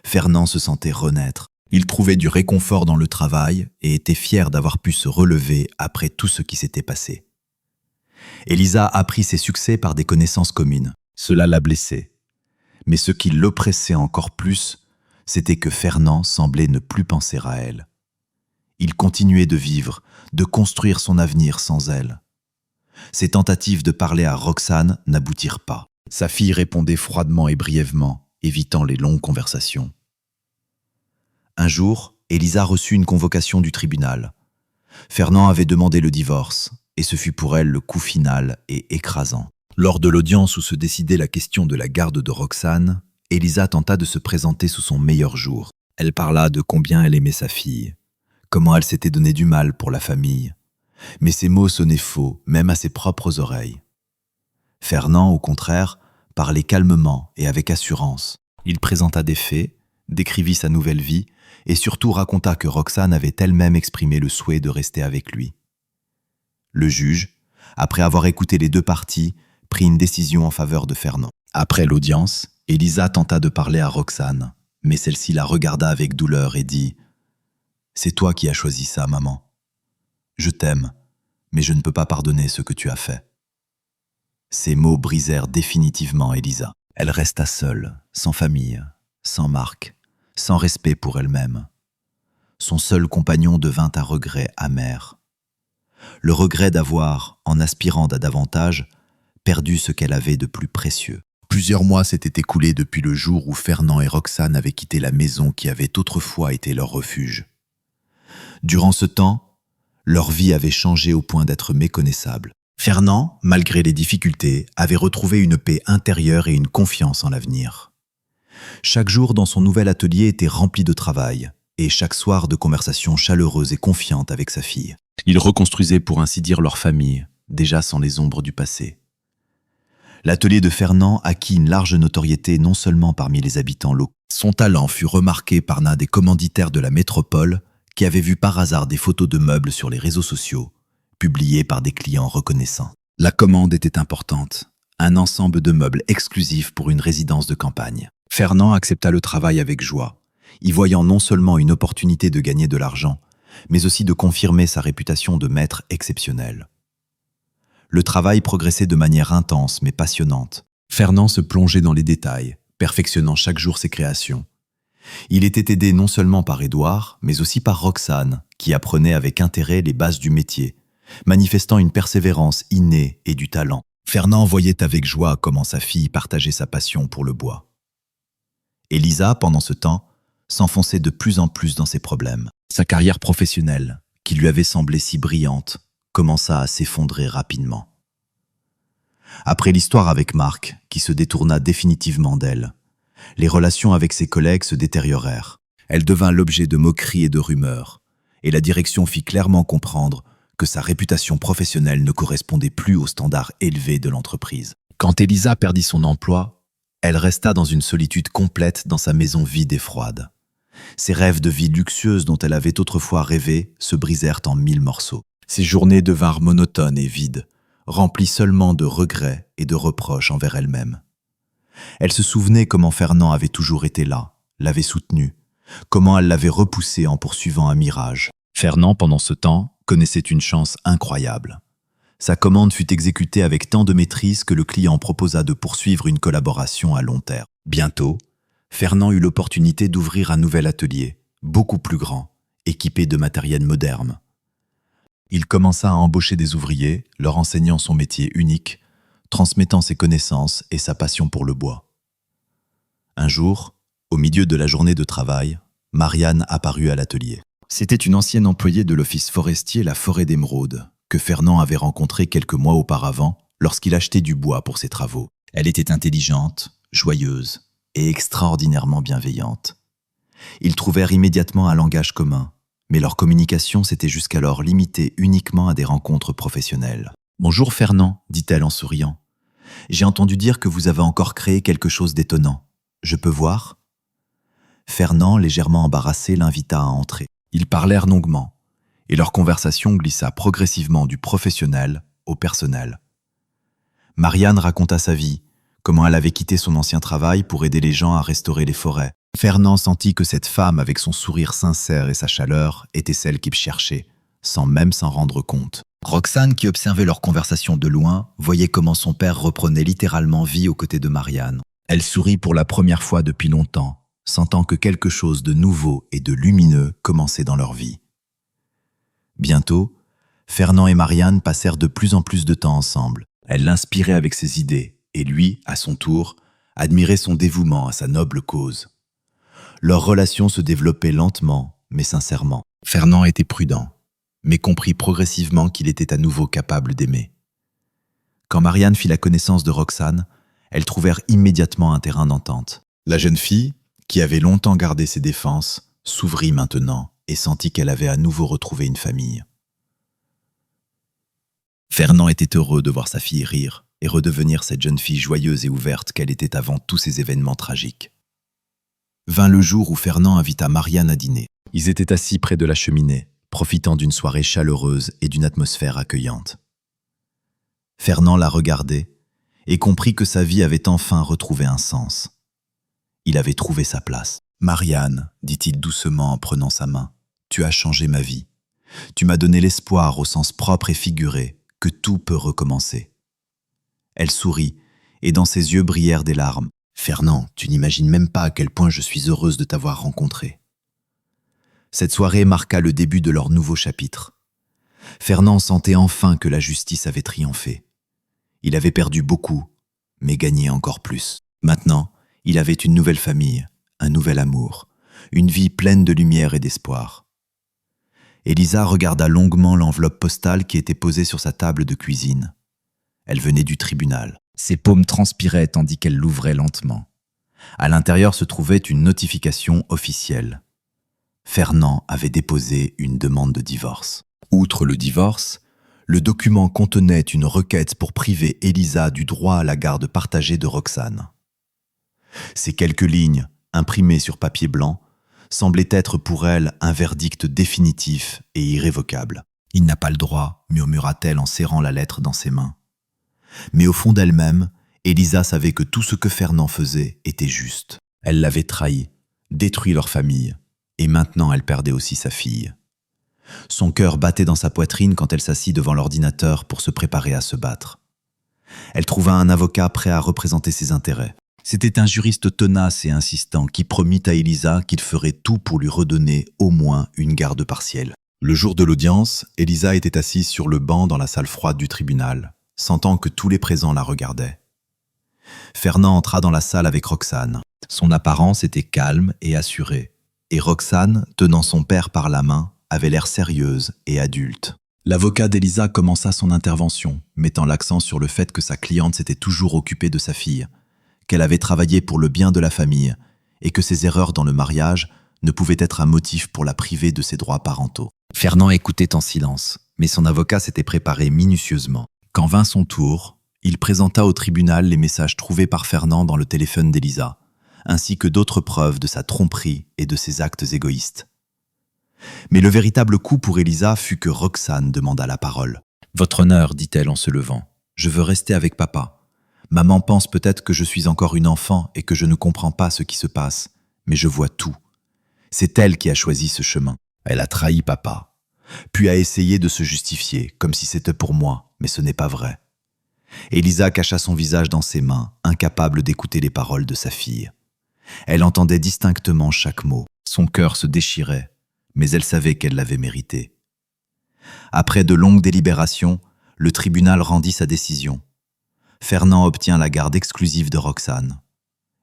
Fernand se sentait renaître. Il trouvait du réconfort dans le travail et était fier d'avoir pu se relever après tout ce qui s'était passé. Élisa apprit ses succès par des connaissances communes. Cela la blessait. Mais ce qui l'oppressait encore plus, c'était que Fernand semblait ne plus penser à elle. Il continuait de vivre, de construire son avenir sans elle. Ses tentatives de parler à Roxane n'aboutirent pas. Sa fille répondait froidement et brièvement, évitant les longues conversations. Un jour, Élisa reçut une convocation du tribunal. Fernand avait demandé le divorce, et ce fut pour elle le coup final et écrasant. Lors de l'audience où se décidait la question de la garde de Roxane, Élisa tenta de se présenter sous son meilleur jour. Elle parla de combien elle aimait sa fille, comment elle s'était donné du mal pour la famille. Mais ces mots sonnaient faux, même à ses propres oreilles. Fernand, au contraire, parlait calmement et avec assurance. Il présenta des faits, décrivit sa nouvelle vie et surtout raconta que Roxane avait elle-même exprimé le souhait de rester avec lui. Le juge, après avoir écouté les deux parties, prit une décision en faveur de Fernand. Après l'audience, Élisa tenta de parler à Roxane, mais celle-ci la regarda avec douleur et dit « C'est toi qui as choisi ça, maman. Je t'aime, mais je ne peux pas pardonner ce que tu as fait. » Ces mots brisèrent définitivement Élisa. Elle resta seule, sans famille, sans Marc, sans respect pour elle-même. Son seul compagnon devint un regret amer. Le regret d'avoir, en aspirant à davantage, perdu ce qu'elle avait de plus précieux. Plusieurs mois s'étaient écoulés depuis le jour où Fernand et Roxane avaient quitté la maison qui avait autrefois été leur refuge. Durant ce temps, leur vie avait changé au point d'être méconnaissable. Fernand, malgré les difficultés, avait retrouvé une paix intérieure et une confiance en l'avenir. Chaque jour dans son nouvel atelier était rempli de travail, et chaque soir de conversations chaleureuses et confiantes avec sa fille. Ils reconstruisaient pour ainsi dire leur famille, déjà sans les ombres du passé. L'atelier de Fernand acquit une large notoriété non seulement parmi les habitants locaux. Son talent fut remarqué par l'un des commanditaires de la métropole qui avait vu par hasard des photos de meubles sur les réseaux sociaux, publiées par des clients reconnaissants. La commande était importante, un ensemble de meubles exclusifs pour une résidence de campagne. Fernand accepta le travail avec joie, y voyant non seulement une opportunité de gagner de l'argent, mais aussi de confirmer sa réputation de maître exceptionnel. Le travail progressait de manière intense mais passionnante. Fernand se plongeait dans les détails, perfectionnant chaque jour ses créations. Il était aidé non seulement par Édouard, mais aussi par Roxane, qui apprenait avec intérêt les bases du métier, manifestant une persévérance innée et du talent. Fernand voyait avec joie comment sa fille partageait sa passion pour le bois. Élisa, pendant ce temps, s'enfonçait de plus en plus dans ses problèmes. Sa carrière professionnelle, qui lui avait semblé si brillante, commença à s'effondrer rapidement. Après l'histoire avec Marc, qui se détourna définitivement d'elle, les relations avec ses collègues se détériorèrent. Elle devint l'objet de moqueries et de rumeurs, et la direction fit clairement comprendre que sa réputation professionnelle ne correspondait plus aux standards élevés de l'entreprise. Quand Élisa perdit son emploi, elle resta dans une solitude complète dans sa maison vide et froide. Ses rêves de vie luxueuse dont elle avait autrefois rêvé se brisèrent en 1000 morceaux. Ses journées devinrent monotones et vides, remplies seulement de regrets et de reproches envers elle-même. Elle se souvenait comment Fernand avait toujours été là, l'avait soutenue, comment elle l'avait repoussé en poursuivant un mirage. Fernand, pendant ce temps, connaissait une chance incroyable. Sa commande fut exécutée avec tant de maîtrise que le client proposa de poursuivre une collaboration à long terme. Bientôt, Fernand eut l'opportunité d'ouvrir un nouvel atelier, beaucoup plus grand, équipé de matériel moderne. Il commença à embaucher des ouvriers, leur enseignant son métier unique, transmettant ses connaissances et sa passion pour le bois. Un jour, au milieu de la journée de travail, Marianne apparut à l'atelier. C'était une ancienne employée de l'office forestier La Forêt d'Émeraude, que Fernand avait rencontrée quelques mois auparavant lorsqu'il achetait du bois pour ses travaux. Elle était intelligente, joyeuse et extraordinairement bienveillante. Ils trouvèrent immédiatement un langage commun, mais leur communication s'était jusqu'alors limitée uniquement à des rencontres professionnelles. « Bonjour Fernand », dit-elle en souriant. « J'ai entendu dire que vous avez encore créé quelque chose d'étonnant. Je peux voir ?» Fernand, légèrement embarrassé, l'invita à entrer. Ils parlèrent longuement, et leur conversation glissa progressivement du professionnel au personnel. Marianne raconta sa vie, comment elle avait quitté son ancien travail pour aider les gens à restaurer les forêts. Fernand sentit que cette femme, avec son sourire sincère et sa chaleur, était celle qu'il cherchait, sans même s'en rendre compte. Roxane, qui observait leur conversation de loin, voyait comment son père reprenait littéralement vie aux côtés de Marianne. Elle sourit pour la première fois depuis longtemps, sentant que quelque chose de nouveau et de lumineux commençait dans leur vie. Bientôt, Fernand et Marianne passèrent de plus en plus de temps ensemble. Elle l'inspirait avec ses idées, et lui, à son tour, admirait son dévouement à sa noble cause. Leur relation se développait lentement, mais sincèrement. Fernand était prudent, mais comprit progressivement qu'il était à nouveau capable d'aimer. Quand Marianne fit la connaissance de Roxane, elles trouvèrent immédiatement un terrain d'entente. La jeune fille, qui avait longtemps gardé ses défenses, s'ouvrit maintenant et sentit qu'elle avait à nouveau retrouvé une famille. Fernand était heureux de voir sa fille rire et redevenir cette jeune fille joyeuse et ouverte qu'elle était avant tous ces événements tragiques. Vint le jour où Fernand invita Marianne à dîner. Ils étaient assis près de la cheminée, profitant d'une soirée chaleureuse et d'une atmosphère accueillante. Fernand la regardait et comprit que sa vie avait enfin retrouvé un sens. Il avait trouvé sa place. « Marianne, dit-il doucement en prenant sa main, tu as changé ma vie. Tu m'as donné l'espoir au sens propre et figuré que tout peut recommencer. » Elle sourit, et dans ses yeux brillèrent des larmes. « Fernand, tu n'imagines même pas à quel point je suis heureuse de t'avoir rencontré. » Cette soirée marqua le début de leur nouveau chapitre. Fernand sentait enfin que la justice avait triomphé. Il avait perdu beaucoup, mais gagné encore plus. Maintenant, il avait une nouvelle famille, un nouvel amour, une vie pleine de lumière et d'espoir. Élisa regarda longuement l'enveloppe postale qui était posée sur sa table de cuisine. Elle venait du tribunal. Ses paumes transpiraient tandis qu'elle l'ouvrait lentement. À l'intérieur se trouvait une notification officielle. Fernand avait déposé une demande de divorce. Outre le divorce, le document contenait une requête pour priver Élisa du droit à la garde partagée de Roxane. Ces quelques lignes, imprimées sur papier blanc, semblaient être pour elle un verdict définitif et irrévocable. « Il n'a pas le droit », murmura-t-elle en serrant la lettre dans ses mains. Mais au fond d'elle-même, Élisa savait que tout ce que Fernand faisait était juste. Elle l'avait trahi, détruit leur famille, et maintenant elle perdait aussi sa fille. Son cœur battait dans sa poitrine quand elle s'assit devant l'ordinateur pour se préparer à se battre. Elle trouva un avocat prêt à représenter ses intérêts. C'était un juriste tenace et insistant qui promit à Élisa qu'il ferait tout pour lui redonner au moins une garde partielle. Le jour de l'audience, Élisa était assise sur le banc dans la salle froide du tribunal, sentant que tous les présents la regardaient. Fernand entra dans la salle avec Roxane. Son apparence était calme et assurée, et Roxane, tenant son père par la main, avait l'air sérieuse et adulte. L'avocat d'Élisa commença son intervention, mettant l'accent sur le fait que sa cliente s'était toujours occupée de sa fille, qu'elle avait travaillé pour le bien de la famille et que ses erreurs dans le mariage ne pouvaient être un motif pour la priver de ses droits parentaux. Fernand écoutait en silence, mais son avocat s'était préparé minutieusement. Quand vint son tour, il présenta au tribunal les messages trouvés par Fernand dans le téléphone d'Élisa, ainsi que d'autres preuves de sa tromperie et de ses actes égoïstes. Mais le véritable coup pour Élisa fut que Roxane demanda la parole. « Votre honneur, dit-elle en se levant, je veux rester avec papa. Maman pense peut-être que je suis encore une enfant et que je ne comprends pas ce qui se passe, mais je vois tout. C'est elle qui a choisi ce chemin. Elle a trahi papa, puis a essayé de se justifier, comme si c'était pour moi, mais ce n'est pas vrai. » Élisa cacha son visage dans ses mains, incapable d'écouter les paroles de sa fille. Elle entendait distinctement chaque mot. Son cœur se déchirait, mais elle savait qu'elle l'avait mérité. Après de longues délibérations, le tribunal rendit sa décision. Fernand obtient la garde exclusive de Roxane.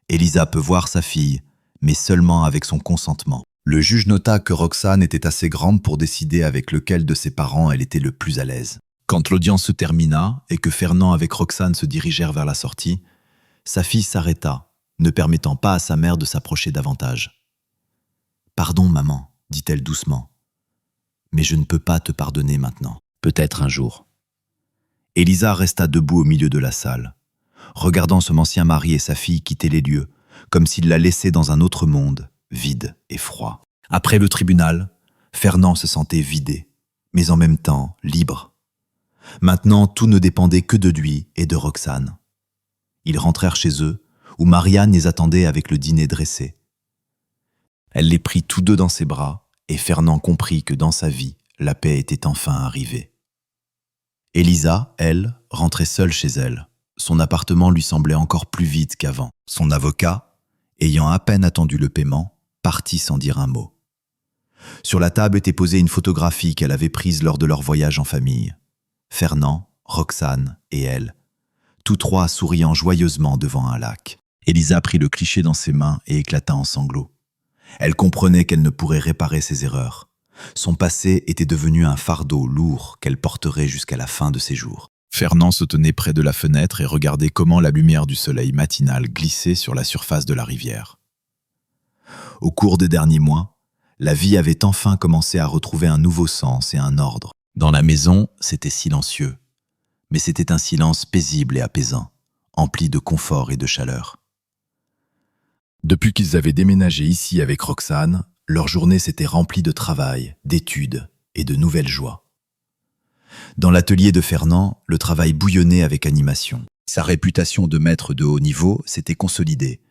Élisa peut voir sa fille, mais seulement avec son consentement. Le juge nota que Roxane était assez grande pour décider avec lequel de ses parents elle était le plus à l'aise. Quand l'audience se termina et que Fernand avec Roxane se dirigèrent vers la sortie, sa fille s'arrêta, ne permettant pas à sa mère de s'approcher davantage. « Pardon, maman, dit-elle doucement, mais je ne peux pas te pardonner maintenant. Peut-être un jour. » Elisa resta debout au milieu de la salle, regardant son ancien mari et sa fille quitter les lieux, comme s'il la laissait dans un autre monde, vide et froid. Après le tribunal, Fernand se sentait vidé, mais en même temps libre. Maintenant, tout ne dépendait que de lui et de Roxane. Ils rentrèrent chez eux, où Marianne les attendait avec le dîner dressé. Elle les prit tous deux dans ses bras, et Fernand comprit que dans sa vie, la paix était enfin arrivée. Elisa, elle, rentrait seule chez elle. Son appartement lui semblait encore plus vide qu'avant. Son avocat, ayant à peine attendu le paiement, partit sans dire un mot. Sur la table était posée une photographie qu'elle avait prise lors de leur voyage en famille. Fernand, Roxane et elle, tous trois souriant joyeusement devant un lac. Elisa prit le cliché dans ses mains et éclata en sanglots. Elle comprenait qu'elle ne pourrait réparer ses erreurs. Son passé était devenu un fardeau lourd qu'elle porterait jusqu'à la fin de ses jours. Fernand se tenait près de la fenêtre et regardait comment la lumière du soleil matinal glissait sur la surface de la rivière. Au cours des derniers mois, la vie avait enfin commencé à retrouver un nouveau sens et un ordre. Dans la maison, c'était silencieux, mais c'était un silence paisible et apaisant, empli de confort et de chaleur. Depuis qu'ils avaient déménagé ici avec Roxane, leur journée s'était remplie de travail, d'études et de nouvelles joies. Dans l'atelier de Fernand, le travail bouillonnait avec animation. Sa réputation de maître de haut niveau s'était consolidée,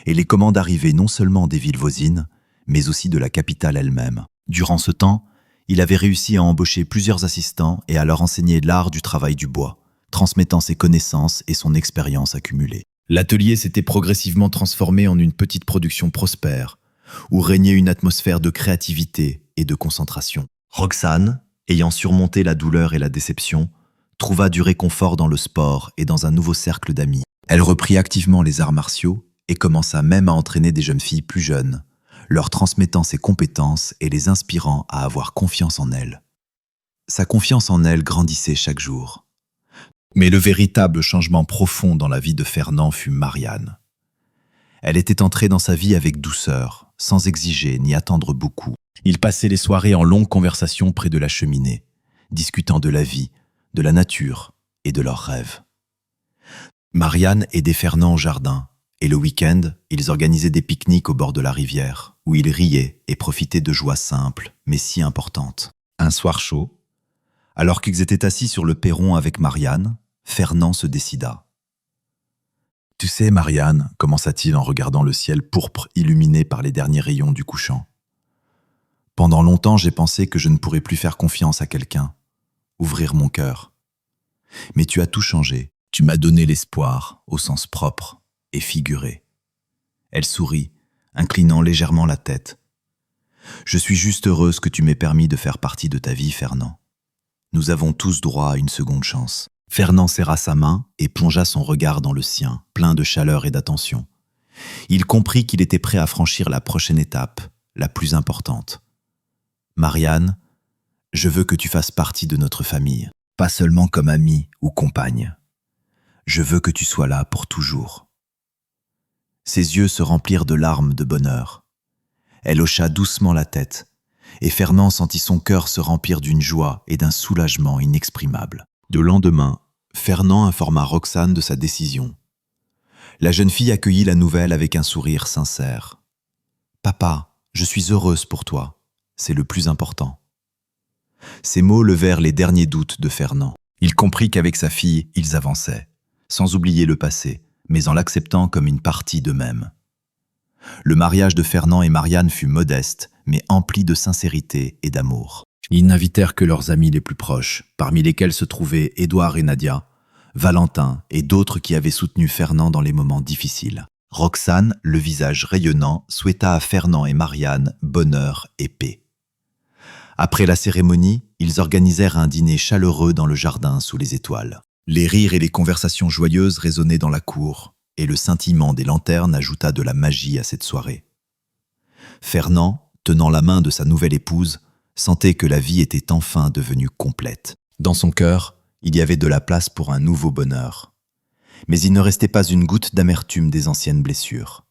et les commandes arrivaient non seulement des villes voisines, mais aussi de la capitale elle-même. Durant ce temps, il avait réussi à embaucher plusieurs assistants et à leur enseigner l'art du travail du bois, transmettant ses connaissances et son expérience accumulée. L'atelier s'était progressivement transformé en une petite production prospère, où régnait une atmosphère de créativité et de concentration. Roxane, ayant surmonté la douleur et la déception, trouva du réconfort dans le sport et dans un nouveau cercle d'amis. Elle reprit activement les arts martiaux et commença même à entraîner des jeunes filles plus jeunes, leur transmettant ses compétences et les inspirant à avoir confiance en elle. Sa confiance en elle grandissait chaque jour. Mais le véritable changement profond dans la vie de Fernand fut Marianne. Elle était entrée dans sa vie avec douceur, sans exiger ni attendre beaucoup. Ils passaient les soirées en longues conversations près de la cheminée, discutant de la vie, de la nature et de leurs rêves. Marianne aidait Fernand au jardin, et le week-end, ils organisaient des pique-niques au bord de la rivière, où ils riaient et profitaient de joies simples, mais si importantes. Un soir chaud, alors qu'ils étaient assis sur le perron avec Marianne, Fernand se décida. « Tu sais, Marianne, commença-t-il en regardant le ciel pourpre illuminé par les derniers rayons du couchant. Pendant longtemps, j'ai pensé que je ne pourrais plus faire confiance à quelqu'un, ouvrir mon cœur. Mais tu as tout changé. Tu m'as donné l'espoir, au sens propre et figuré. » Elle sourit, inclinant légèrement la tête. « Je suis juste heureuse que tu m'aies permis de faire partie de ta vie, Fernand. Nous avons tous droit à une seconde chance. » Fernand serra sa main et plongea son regard dans le sien, plein de chaleur et d'attention. Il comprit qu'il était prêt à franchir la prochaine étape, la plus importante. « Marianne, je veux que tu fasses partie de notre famille, pas seulement comme amie ou compagne. Je veux que tu sois là pour toujours. » Ses yeux se remplirent de larmes de bonheur. Elle hocha doucement la tête, et Fernand sentit son cœur se remplir d'une joie et d'un soulagement inexprimables. Le lendemain, Fernand informa Roxane de sa décision. La jeune fille accueillit la nouvelle avec un sourire sincère. « Papa, je suis heureuse pour toi. C'est le plus important. » Ces mots levèrent les derniers doutes de Fernand. Il comprit qu'avec sa fille, ils avançaient, sans oublier le passé, mais en l'acceptant comme une partie d'eux-mêmes. Le mariage de Fernand et Marianne fut modeste, mais empli de sincérité et d'amour. Ils n'invitèrent que leurs amis les plus proches, parmi lesquels se trouvaient Édouard et Nadia, Valentin et d'autres qui avaient soutenu Fernand dans les moments difficiles. Roxane, le visage rayonnant, souhaita à Fernand et Marianne bonheur et paix. Après la cérémonie, ils organisèrent un dîner chaleureux dans le jardin sous les étoiles. Les rires et les conversations joyeuses résonnaient dans la cour, et le scintillement des lanternes ajouta de la magie à cette soirée. Fernand, tenant la main de sa nouvelle épouse, sentait que la vie était enfin devenue complète. Dans son cœur, il y avait de la place pour un nouveau bonheur. Mais il ne restait pas une goutte d'amertume des anciennes blessures.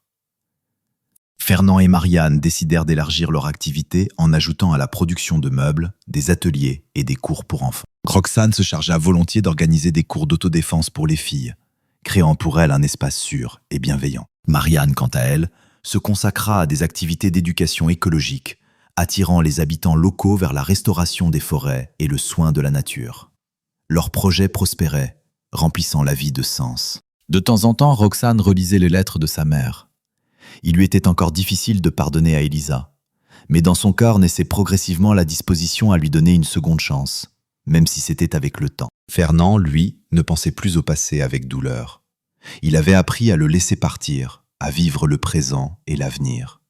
Fernand et Marianne décidèrent d'élargir leur activité en ajoutant à la production de meubles, des ateliers et des cours pour enfants. Roxane se chargea volontiers d'organiser des cours d'autodéfense pour les filles, créant pour elles un espace sûr et bienveillant. Marianne, quant à elle, se consacra à des activités d'éducation écologique, attirant les habitants locaux vers la restauration des forêts et le soin de la nature. Leurs projets prospéraient, remplissant la vie de sens. De temps en temps, Roxane relisait les lettres de sa mère. Il lui était encore difficile de pardonner à Elisa, mais dans son cœur naissait progressivement la disposition à lui donner une seconde chance, même si c'était avec le temps. Fernand, lui, ne pensait plus au passé avec douleur. Il avait appris à le laisser partir, à vivre le présent et l'avenir.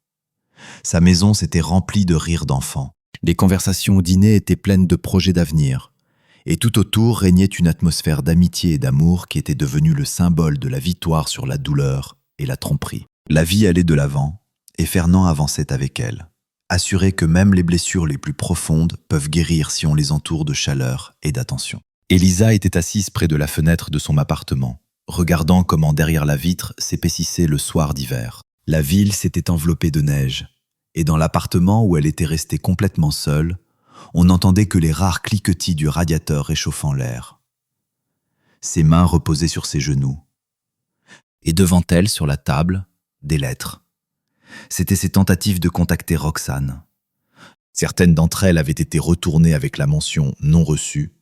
Sa maison s'était remplie de rires d'enfants. Les conversations au dîner étaient pleines de projets d'avenir, et tout autour régnait une atmosphère d'amitié et d'amour qui était devenue le symbole de la victoire sur la douleur et la tromperie. La vie allait de l'avant, et Fernand avançait avec elle, assuré que même les blessures les plus profondes peuvent guérir si on les entoure de chaleur et d'attention. Elisa était assise près de la fenêtre de son appartement, regardant comment derrière la vitre s'épaississait le soir d'hiver. La ville s'était enveloppée de neige, et dans l'appartement où elle était restée complètement seule, on n'entendait que les rares cliquetis du radiateur réchauffant l'air. Ses mains reposaient sur ses genoux, et devant elle, sur la table, des lettres. C'étaient ses tentatives de contacter Roxane. Certaines d'entre elles avaient été retournées avec la mention « non reçue ».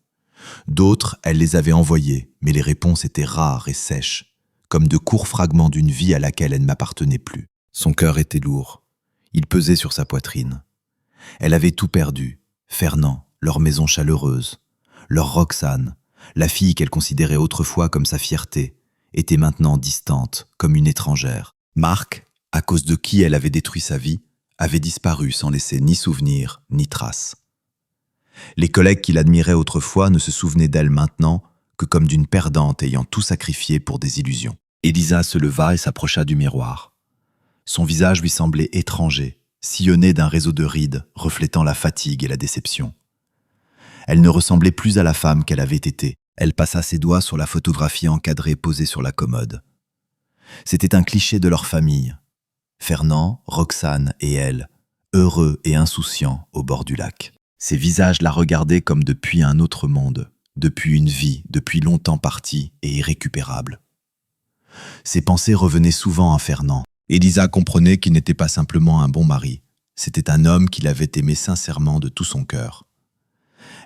D'autres, elle les avait envoyées, mais les réponses étaient rares et sèches, comme de courts fragments d'une vie à laquelle elle n'appartenait plus. Son cœur était lourd. Il pesait sur sa poitrine. Elle avait tout perdu. Fernand, leur maison chaleureuse, leur Roxane, la fille qu'elle considérait autrefois comme sa fierté, était maintenant distante, comme une étrangère. Marc, à cause de qui elle avait détruit sa vie, avait disparu sans laisser ni souvenir ni trace. Les collègues qui l'admiraient autrefois ne se souvenaient d'elle maintenant que comme d'une perdante ayant tout sacrifié pour des illusions. Elisa se leva et s'approcha du miroir. Son visage lui semblait étranger, sillonné d'un réseau de rides reflétant la fatigue et la déception. Elle ne ressemblait plus à la femme qu'elle avait été. Elle passa ses doigts sur la photographie encadrée posée sur la commode. C'était un cliché de leur famille. Fernand, Roxane et elle, heureux et insouciants au bord du lac. Ces visages la regardaient comme depuis un autre monde, depuis une vie, depuis longtemps partie et irrécupérable. Ses pensées revenaient souvent à Fernand. Elisa comprenait qu'il n'était pas simplement un bon mari, c'était un homme qui l'avait aimé sincèrement de tout son cœur.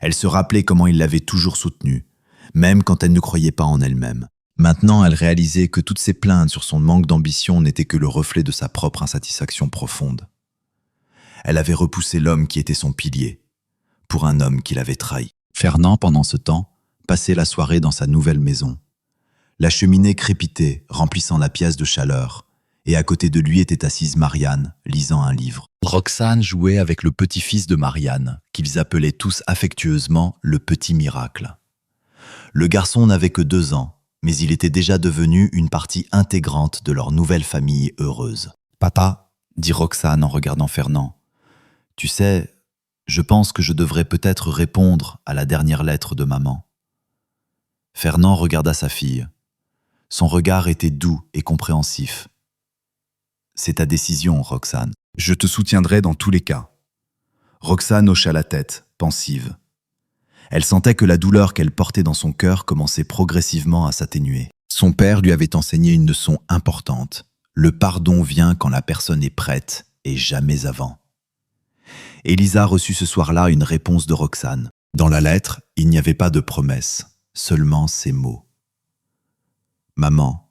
Elle se rappelait comment il l'avait toujours soutenue, même quand elle ne croyait pas en elle-même. Maintenant, elle réalisait que toutes ses plaintes sur son manque d'ambition n'étaient que le reflet de sa propre insatisfaction profonde. Elle avait repoussé l'homme qui était son pilier, pour un homme qui l'avait trahi. Fernand, pendant ce temps, passait la soirée dans sa nouvelle maison. La cheminée crépitait, remplissant la pièce de chaleur, et à côté de lui était assise Marianne, lisant un livre. Roxane jouait avec le petit-fils de Marianne, qu'ils appelaient tous affectueusement le petit miracle. Le garçon n'avait que 2 ans, mais il était déjà devenu une partie intégrante de leur nouvelle famille heureuse. « Papa, » dit Roxane en regardant Fernand, « tu sais, je pense que je devrais peut-être répondre à la dernière lettre de maman. » Fernand regarda sa fille. Son regard était doux et compréhensif. « C'est ta décision, Roxane. Je te soutiendrai dans tous les cas. » Roxane hocha la tête, pensive. Elle sentait que la douleur qu'elle portait dans son cœur commençait progressivement à s'atténuer. Son père lui avait enseigné une leçon importante. Le pardon vient quand la personne est prête et jamais avant. Elisa reçut ce soir-là une réponse de Roxane. Dans la lettre, il n'y avait pas de promesse, seulement ces mots. « Maman,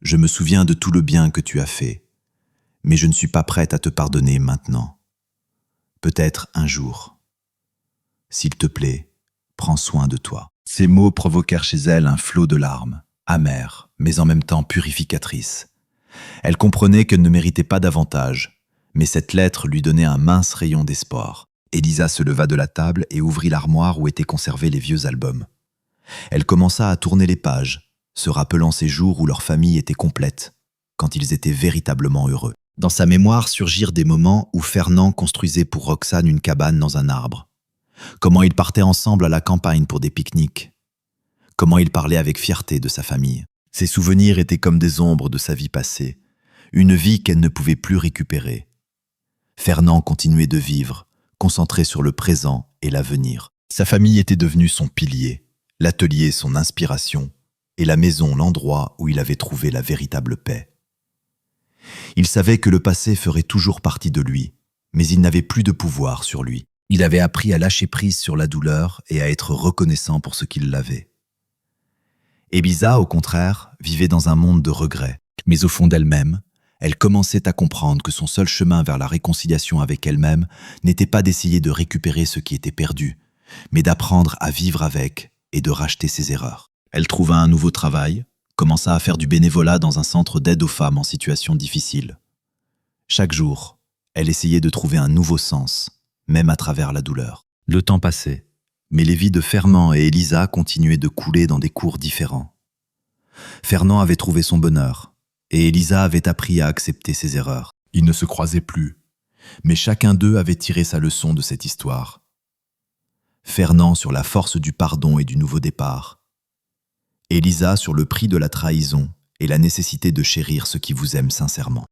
je me souviens de tout le bien que tu as fait, mais je ne suis pas prête à te pardonner maintenant. Peut-être un jour. S'il te plaît, prends soin de toi. » Ces mots provoquèrent chez elle un flot de larmes, amères, mais en même temps purificatrices. Elle comprenait qu'elle ne méritait pas davantage, mais cette lettre lui donnait un mince rayon d'espoir. Elisa se leva de la table et ouvrit l'armoire où étaient conservés les vieux albums. Elle commença à tourner les pages, se rappelant ces jours où leur famille était complète, quand ils étaient véritablement heureux. Dans sa mémoire surgirent des moments où Fernand construisait pour Roxane une cabane dans un arbre. Comment ils partaient ensemble à la campagne pour des pique-niques. Comment il parlait avec fierté de sa famille. Ses souvenirs étaient comme des ombres de sa vie passée, une vie qu'elle ne pouvait plus récupérer. Fernand continuait de vivre, concentré sur le présent et l'avenir. Sa famille était devenue son pilier, l'atelier son inspiration, et la maison l'endroit où il avait trouvé la véritable paix. Il savait que le passé ferait toujours partie de lui, mais il n'avait plus de pouvoir sur lui. Il avait appris à lâcher prise sur la douleur et à être reconnaissant pour ce qu'il avait. Elisa, au contraire, vivait dans un monde de regrets, mais au fond d'elle-même, elle commençait à comprendre que son seul chemin vers la réconciliation avec elle-même n'était pas d'essayer de récupérer ce qui était perdu, mais d'apprendre à vivre avec et de racheter ses erreurs. Elle trouva un nouveau travail, commença à faire du bénévolat dans un centre d'aide aux femmes en situation difficile. Chaque jour, elle essayait de trouver un nouveau sens, même à travers la douleur. Le temps passait, mais les vies de Fernand et Elisa continuaient de couler dans des cours différents. Fernand avait trouvé son bonheur, et Elisa avait appris à accepter ses erreurs. Ils ne se croisaient plus, mais chacun d'eux avait tiré sa leçon de cette histoire. Fernand sur la force du pardon et du nouveau départ. Elisa sur le prix de la trahison et la nécessité de chérir ceux qui vous aiment sincèrement.